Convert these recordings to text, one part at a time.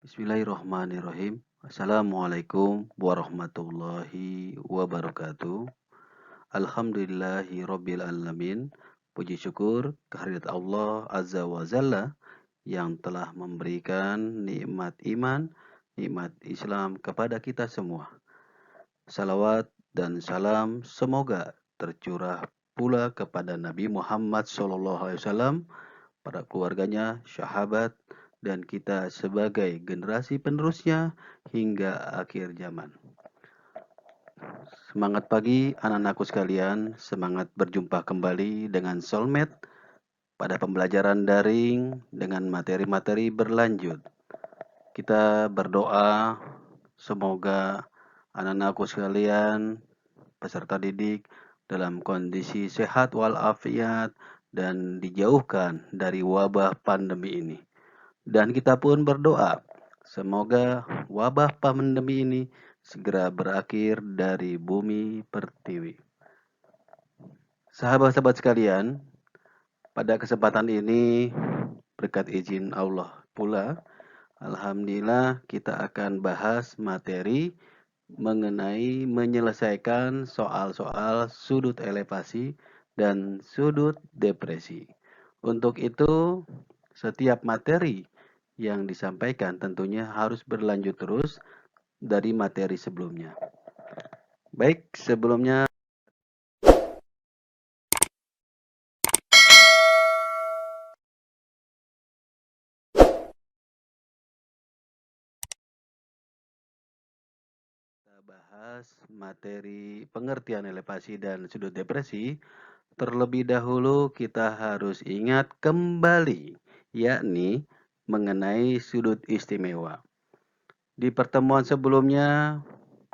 Bismillahirrahmanirrahim. Assalamualaikum warahmatullahi wabarakatuh. Alhamdulillahi rabbil alamin. Puji syukur kehadirat Allah Azza wa Jalla yang telah memberikan nikmat iman, nikmat Islam kepada kita semua. Salawat dan salam semoga tercurah pula kepada Nabi Muhammad SAW, para keluarganya, sahabat, dan kita sebagai generasi penerusnya hingga akhir zaman. Semangat pagi anak-anakku sekalian, semangat berjumpa kembali dengan Soulmate pada pembelajaran daring dengan materi-materi berlanjut. Kita berdoa semoga anak-anakku sekalian, peserta didik dalam kondisi sehat walafiat dan dijauhkan dari wabah pandemi ini. Dan kita pun berdoa, semoga wabah pandemi ini segera berakhir dari bumi pertiwi. Sahabat-sahabat sekalian, pada kesempatan ini, berkat izin Allah pula, alhamdulillah kita akan bahas materi mengenai menyelesaikan soal-soal sudut elevasi dan sudut depresi. Untuk itu, setiap materi yang disampaikan tentunya harus berlanjut terus dari materi sebelumnya. Baik, sebelumnya kita bahas materi pengertian elevasi dan sudut depresi. Terlebih dahulu kita harus ingat kembali, yakni mengenai sudut istimewa. Di pertemuan sebelumnya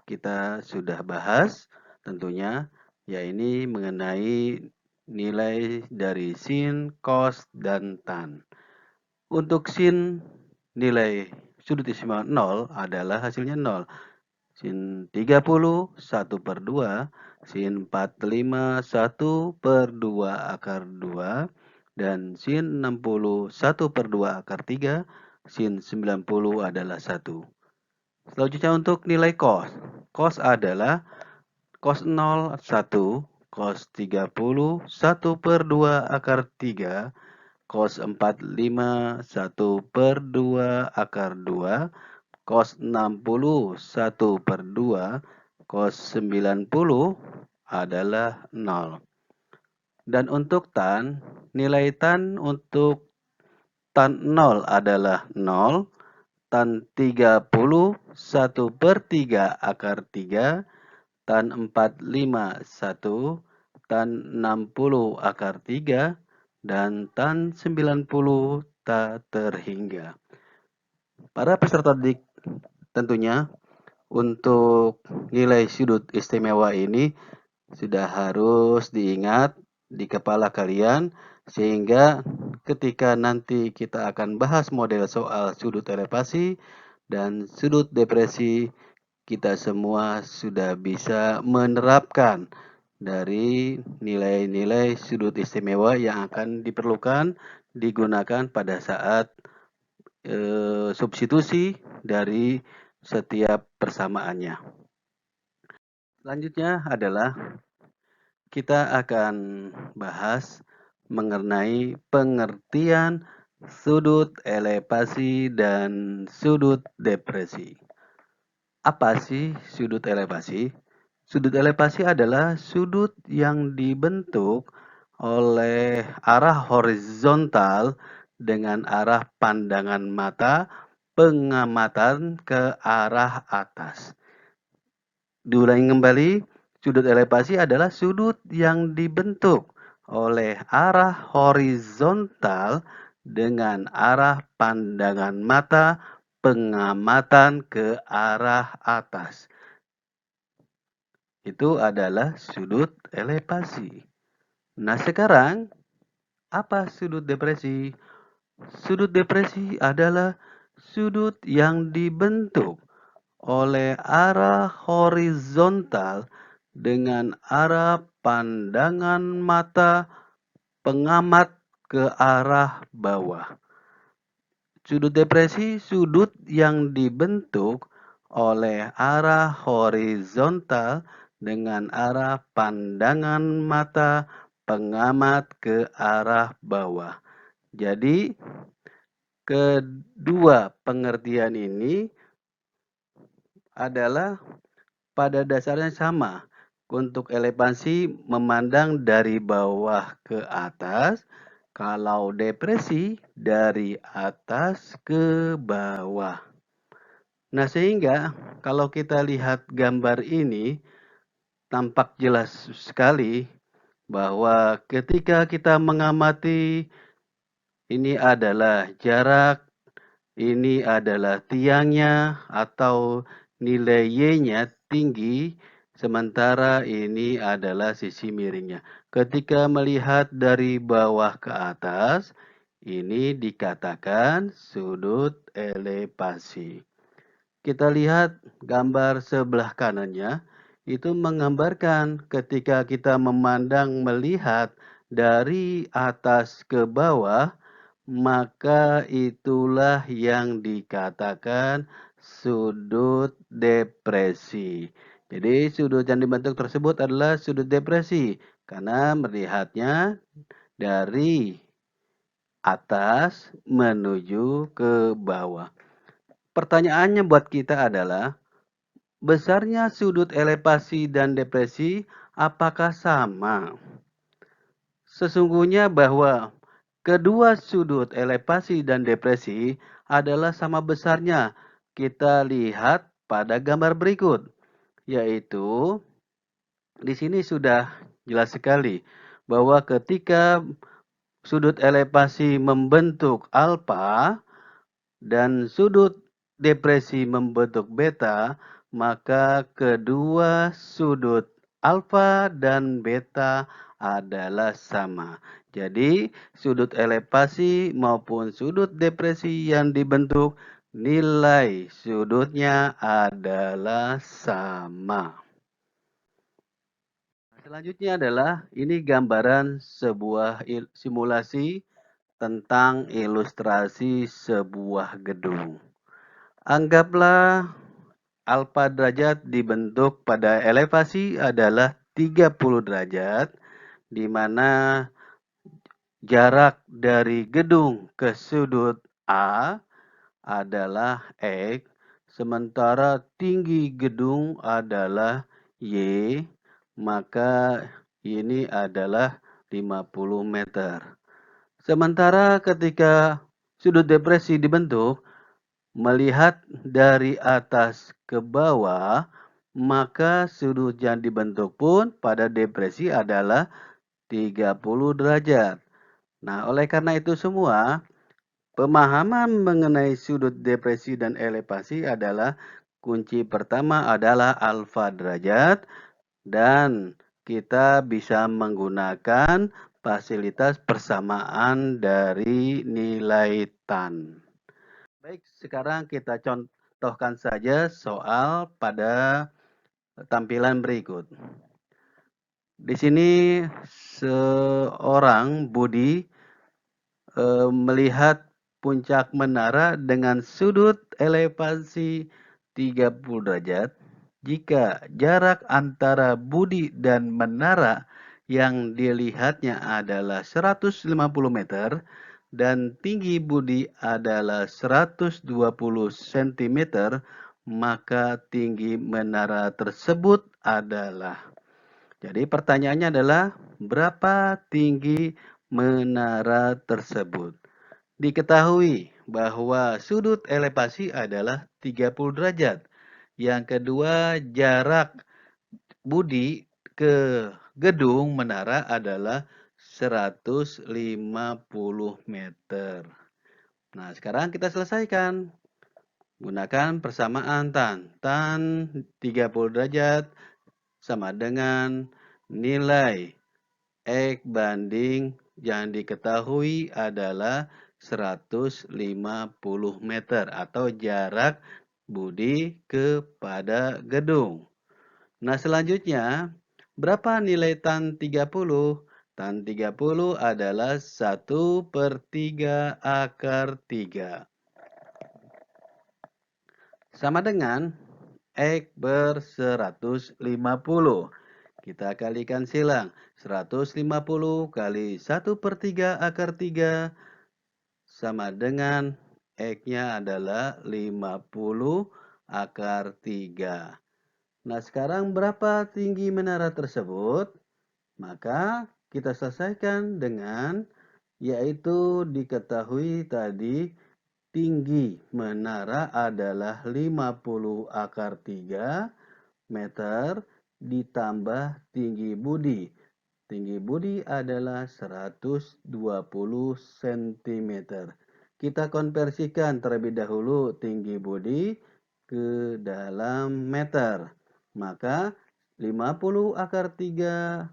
kita sudah bahas tentunya, yakni mengenai nilai dari sin, cos, dan tan. Untuk sin, nilai sudut istimewa 0 adalah hasilnya 0. Sin 30, 1/2, sin 45, 1/2 akar 2, dan sin 60, 1/2 akar 3, sin 90 adalah 1. Selanjutnya untuk nilai cos. Cos adalah cos 0, 1, cos 30, 1/2 akar 3, cos 45, 1/2 akar 2, cos 60, 1/2, cos 90 adalah 0. Dan untuk tan, nilai tan untuk tan 0 adalah 0, tan 30, 1/3 akar 3, tan 45, 1, tan 60 akar 3, dan tan 90 tak terhingga. Para peserta didik tentunya untuk nilai sudut istimewa ini sudah harus diingat di kepala kalian, sehingga ketika nanti kita akan bahas model soal sudut elevasi dan sudut depresi, kita semua sudah bisa menerapkan dari nilai-nilai sudut istimewa yang akan diperlukan digunakan pada saat substitusi dari setiap persamaannya. Selanjutnya adalah kita akan bahas mengenai pengertian sudut elevasi dan sudut depresi. Apa sih sudut elevasi? Sudut elevasi adalah sudut yang dibentuk oleh arah horizontal dengan arah pandangan mata pengamatan ke arah atas. Diulangi kembali, sudut elevasi adalah sudut yang dibentuk oleh arah horizontal dengan arah pandangan mata pengamatan ke arah atas. Itu adalah sudut elevasi. Nah, sekarang apa sudut depresi? Sudut depresi adalah sudut yang dibentuk oleh arah horizontal dengan arah pandangan mata pengamat ke arah bawah. Sudut depresi sudut yang dibentuk oleh arah horizontal dengan arah pandangan mata pengamat ke arah bawah. Jadi, kedua pengertian ini adalah pada dasarnya sama. Untuk elevasi memandang dari bawah ke atas, kalau depresi dari atas ke bawah. Nah, sehingga kalau kita lihat gambar ini, tampak jelas sekali bahwa ketika kita mengamati ini adalah jarak, ini adalah tiangnya atau nilai Y-nya tinggi, sementara ini adalah sisi miringnya. Ketika melihat dari bawah ke atas, ini dikatakan sudut elevasi. Kita lihat gambar sebelah kanannya, itu menggambarkan ketika kita memandang melihat dari atas ke bawah, maka itulah yang dikatakan sudut depresi. Jadi sudut yang dibentuk tersebut adalah sudut depresi karena melihatnya dari atas menuju ke bawah. Pertanyaannya buat kita adalah, besarnya sudut elevasi dan depresi apakah sama? Sesungguhnya bahwa kedua sudut elevasi dan depresi adalah sama besarnya. Kita lihat pada gambar berikut, yaitu di sini sudah jelas sekali bahwa ketika sudut elevasi membentuk alfa dan sudut depresi membentuk beta, maka kedua sudut alfa dan beta adalah sama. Jadi, sudut elevasi maupun sudut depresi yang dibentuk, nilai sudutnya adalah sama. Selanjutnya adalah ini gambaran sebuah simulasi tentang ilustrasi sebuah gedung. Anggaplah alfa derajat dibentuk pada elevasi adalah 30 derajat, di mana jarak dari gedung ke sudut A adalah X, sementara tinggi gedung adalah Y, maka ini adalah 50 meter. Sementara ketika sudut depresi dibentuk, melihat dari atas ke bawah, maka sudut yang dibentuk pun pada depresi adalah 30 derajat. Nah, oleh karena itu semua, pemahaman mengenai sudut depresi dan elevasi adalah kunci pertama adalah alfa derajat dan kita bisa menggunakan fasilitas persamaan dari nilai tan. Baik, sekarang kita contohkan saja soal pada tampilan berikut. Di sini seorang Budi melihat puncak menara dengan sudut elevasi 30 derajat. Jika jarak antara Budi dan menara yang dilihatnya adalah 150 meter dan tinggi Budi adalah 120 cm, maka tinggi menara tersebut adalah. Jadi pertanyaannya adalah berapa tinggi menara tersebut? Diketahui bahwa sudut elevasi adalah 30 derajat. Yang kedua, jarak Budi ke gedung menara adalah 150 meter. Nah, sekarang kita selesaikan. Gunakan persamaan tan. Tan 30 derajat sama dengan nilai X banding yang diketahui adalah 150 meter atau jarak Budi kepada gedung. Nah, selanjutnya, berapa nilai tan 30? Tan 30 adalah 1/3 akar 3. sama dengan X per 150. Kita kalikan silang. 150 kali 1/3 akar 3 sama dengan X-nya adalah 50 akar 3. Nah, sekarang berapa tinggi menara tersebut? Maka kita selesaikan dengan, yaitu diketahui tadi tinggi menara adalah 50 akar 3 meter ditambah tinggi budi. Tinggi budi adalah 120 cm. Kita konversikan terlebih dahulu tinggi budi ke dalam meter. Maka 50 akar 3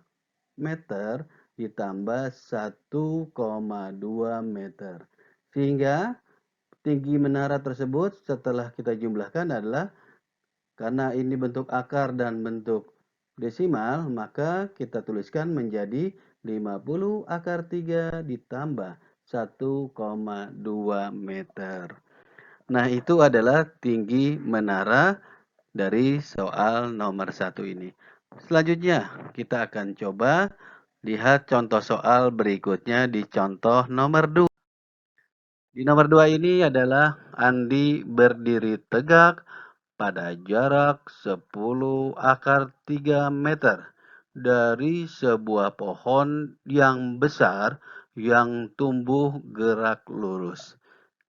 meter ditambah 1,2 meter. Sehingga tinggi menara tersebut setelah kita jumlahkan adalah, karena ini bentuk akar dan bentuk desimal, maka kita tuliskan menjadi 50 akar 3 ditambah 1,2 meter. Nah, itu adalah tinggi menara dari soal nomor 1 ini. Selanjutnya, kita akan coba lihat contoh soal berikutnya di contoh nomor 2. Di nomor 2 ini adalah Andi berdiri tegak pada jarak 10 akar 3 meter dari sebuah pohon yang besar yang tumbuh gerak lurus.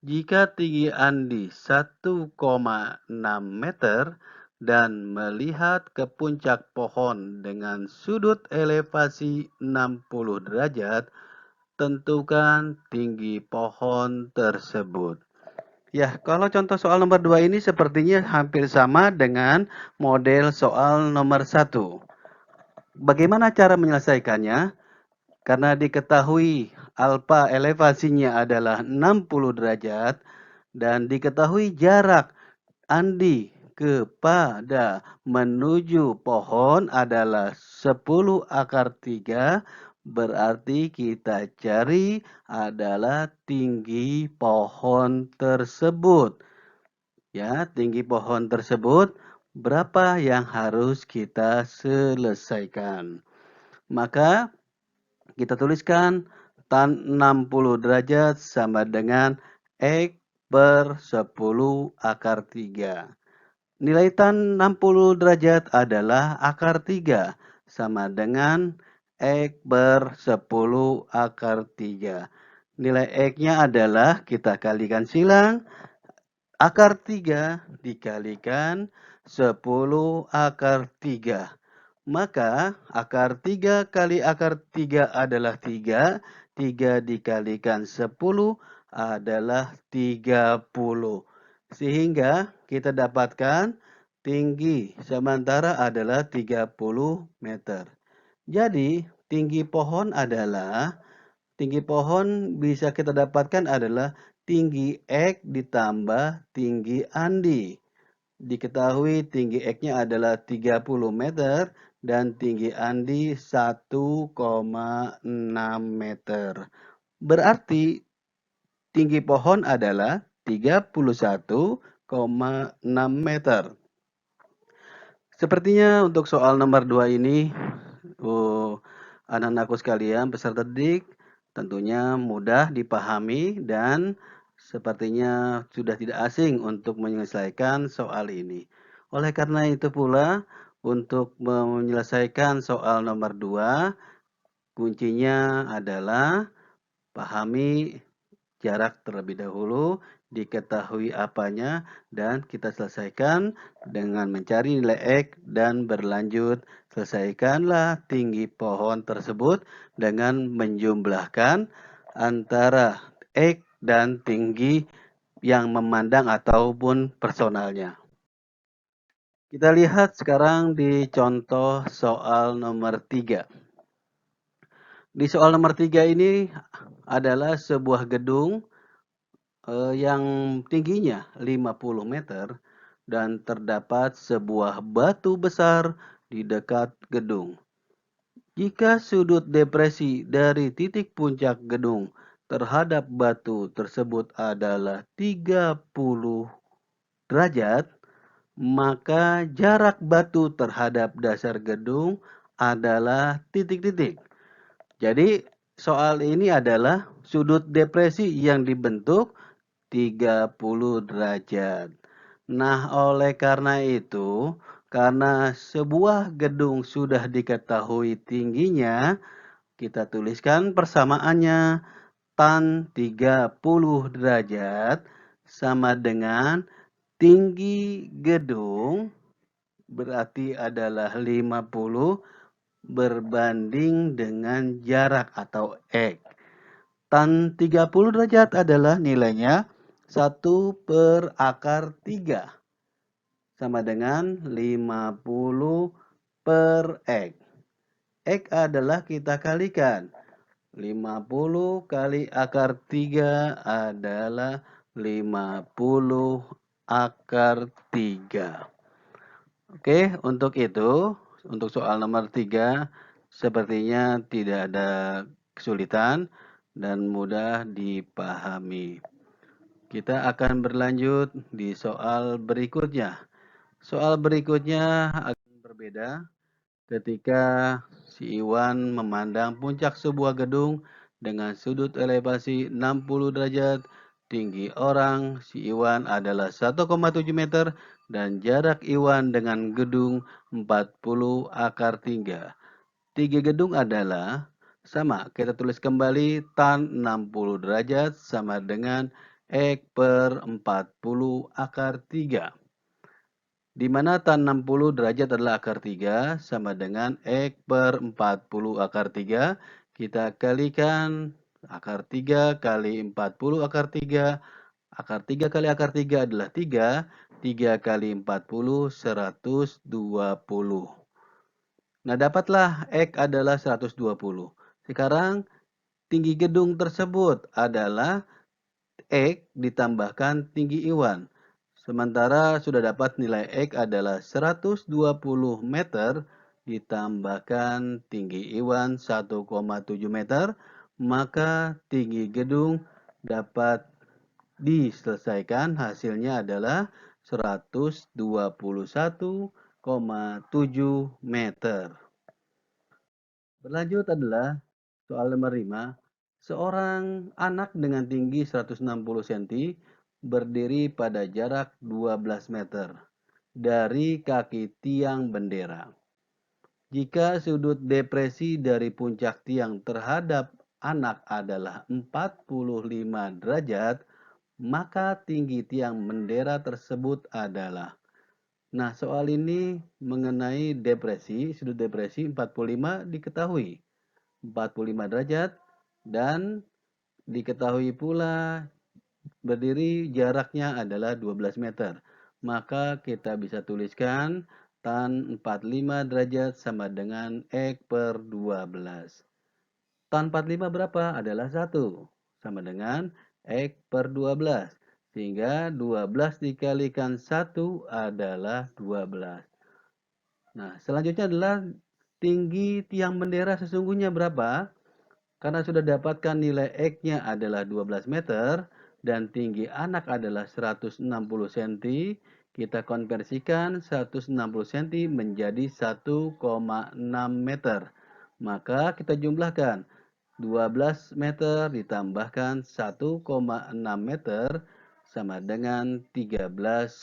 Jika tinggi Andi 1,6 meter dan melihat ke puncak pohon dengan sudut elevasi 60 derajat, tentukan tinggi pohon tersebut. Ya, kalau contoh soal nomor 2 ini sepertinya hampir sama dengan model soal nomor 1. Bagaimana cara menyelesaikannya? Karena diketahui alfa elevasinya adalah 60 derajat dan diketahui jarak Andi kepada menuju pohon adalah 10 akar 3, berarti kita cari adalah tinggi pohon tersebut. Ya, tinggi pohon tersebut berapa yang harus kita selesaikan. Maka kita tuliskan tan 60 derajat sama dengan X per 10 akar 3. Nilai tan 60 derajat adalah akar 3 sama dengan X per 10 akar 3. Nilai X-nya adalah kita kalikan silang. Akar 3 dikalikan 10 akar 3. Maka akar 3 kali akar 3 adalah 3. 3 dikalikan 10 adalah 30. Sehingga kita dapatkan tinggi sementara adalah 30 meter. Jadi tinggi pohon bisa kita dapatkan adalah tinggi X ditambah tinggi Andi. Diketahui tinggi X-nya adalah 30 meter dan tinggi Andi 1,6 meter. Berarti tinggi pohon adalah 31,6 meter. Sepertinya untuk soal nomor 2 ini, anak-anakku sekalian peserta didik, tentunya mudah dipahami dan sepertinya sudah tidak asing untuk menyelesaikan soal ini. Oleh karena itu pula, untuk menyelesaikan soal nomor 2, kuncinya adalah pahami jarak terlebih dahulu, diketahui apanya, dan kita selesaikan dengan mencari nilai X dan berlanjut. Selesaikanlah tinggi pohon tersebut dengan menjumlahkan antara X dan tinggi yang memandang ataupun personalnya. Kita lihat sekarang di contoh soal nomor 3. Di soal nomor 3 ini adalah sebuah gedung yang tingginya 50 meter dan terdapat sebuah batu besar di dekat gedung. Jika sudut depresi dari titik puncak gedung terhadap batu tersebut adalah 30 derajat, maka jarak batu terhadap dasar gedung adalah titik-titik. Jadi soal ini adalah sudut depresi yang dibentuk 30 derajat. Nah, oleh karena itu, karena sebuah gedung sudah diketahui tingginya, kita tuliskan persamaannya. Tan 30 derajat sama dengan tinggi gedung berarti adalah 50 berbanding dengan jarak atau X. Tan 30 derajat adalah nilainya 1/3 sama dengan 50 per X. X adalah kita kalikan. 50 kali akar 3 adalah 50 akar 3. Oke, untuk itu, untuk soal nomor 3, sepertinya tidak ada kesulitan dan mudah dipahami. Kita akan berlanjut di soal berikutnya. Soal berikutnya akan berbeda ketika si Iwan memandang puncak sebuah gedung dengan sudut elevasi 60 derajat, tinggi orang si Iwan adalah 1,7 meter dan jarak Iwan dengan gedung 40 akar 3. Tinggi gedung adalah sama, kita tulis kembali tan 60 derajat sama dengan X per 40 akar 3. Di mana tan 60 derajat adalah akar 3 sama dengan X per 40 akar 3. Kita kalikan akar 3 kali 40 akar 3. Akar 3 kali akar 3 adalah 3. 3 kali 40, 120. Nah, dapatlah X adalah 120. Sekarang tinggi gedung tersebut adalah X ditambahkan tinggi Iwan. Sementara sudah dapat nilai X adalah 120 meter ditambahkan tinggi Iwan 1,7 meter, maka tinggi gedung dapat diselesaikan. Hasilnya adalah 121,7 meter. Berlanjut adalah soal nomor 5. Seorang anak dengan tinggi 160 cm berdiri pada jarak 12 meter dari kaki tiang bendera. Jika sudut depresi dari puncak tiang terhadap anak adalah 45 derajat, maka tinggi tiang bendera tersebut adalah. Nah, soal ini mengenai depresi, sudut depresi 45 diketahui. 45 derajat dan diketahui pula berdiri jaraknya adalah 12 meter. Maka kita bisa tuliskan tan 45 derajat sama dengan X per 12. Tan 45 berapa? Adalah 1. Sama dengan X per 12. Sehingga 12 dikalikan 1 adalah 12. Nah, selanjutnya adalah tinggi tiang bendera sesungguhnya berapa? Karena sudah dapatkan nilai X-nya adalah 12 meter dan tinggi anak adalah 160 cm, kita konversikan 160 cm menjadi 1,6 meter. Maka kita jumlahkan 12 meter ditambahkan 1,6 meter sama dengan 13,6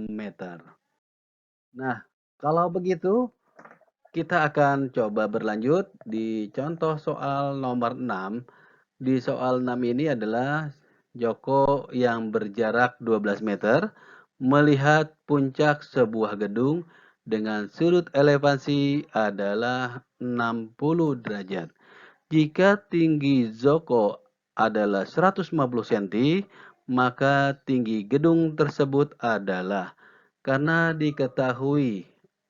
meter. Nah, kalau begitu kita akan coba berlanjut di contoh soal nomor 6. Di soal 6 ini adalah Joko yang berjarak 12 meter melihat puncak sebuah gedung dengan sudut elevasi adalah 60 derajat. Jika tinggi Joko adalah 150 cm, maka tinggi gedung tersebut adalah. Karena diketahui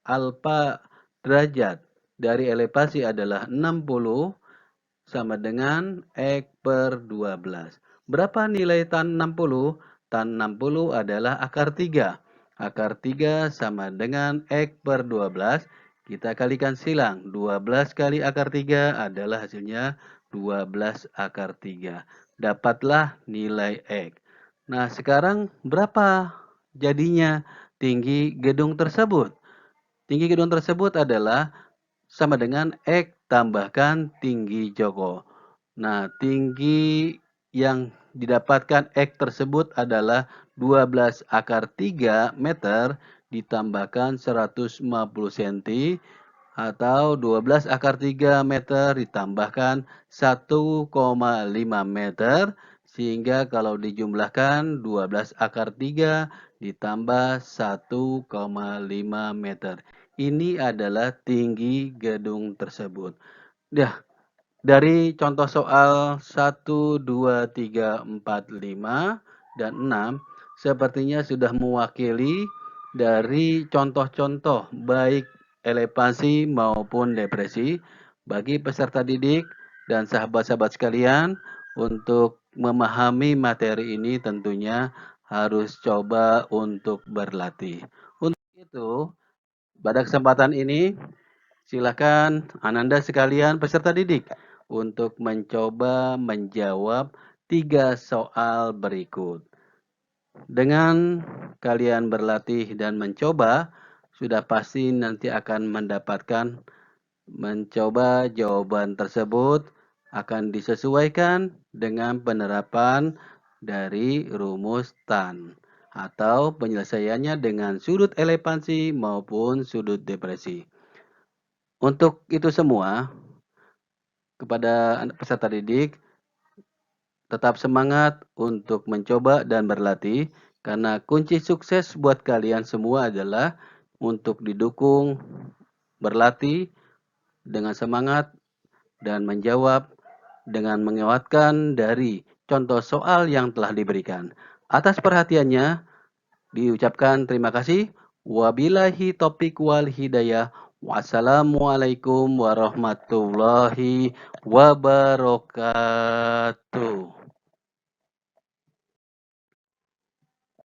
alfa derajat dari elevasi adalah 60 sama dengan X per 12. Berapa nilai tan 60? Tan 60 adalah akar 3. Akar 3 sama dengan X per 12. Kita kalikan silang. 12 kali akar 3 adalah hasilnya 12 akar 3. Dapatlah nilai X. Nah, sekarang berapa jadinya tinggi gedung tersebut. Tinggi gedung tersebut adalah sama dengan X tambahkan tinggi Joko. Nah, tinggi yang didapatkan X tersebut adalah 12 akar 3 meter ditambahkan 150 cm atau 12 akar 3 meter ditambahkan 1,5 meter sehingga kalau dijumlahkan 12 akar 3 ditambah 1,5 meter. Ini adalah tinggi gedung tersebut. Dah, dari contoh soal 1, 2, 3, 4, 5, dan 6 sepertinya sudah mewakili dari contoh-contoh baik elevasi maupun depresi bagi peserta didik dan sahabat-sahabat sekalian. Untuk memahami materi ini tentunya harus coba untuk berlatih. Untuk itu, pada kesempatan ini silakan Ananda sekalian peserta didik untuk mencoba menjawab 3 soal berikut. Dengan kalian berlatih dan mencoba, sudah pasti nanti akan mendapatkan mencoba jawaban tersebut akan disesuaikan dengan penerapan dari rumus TAN atau penyelesaiannya dengan sudut elevasi maupun sudut depresi. Untuk itu semua, kepada peserta didik, tetap semangat untuk mencoba dan berlatih, karena kunci sukses buat kalian semua adalah untuk didukung, berlatih dengan semangat, dan menjawab dengan menguatkan dari contoh soal yang telah diberikan. Atas perhatiannya, diucapkan terima kasih. Wabillahi taufiq wal hidayah. Wassalamualaikum warahmatullahi wabarakatuh.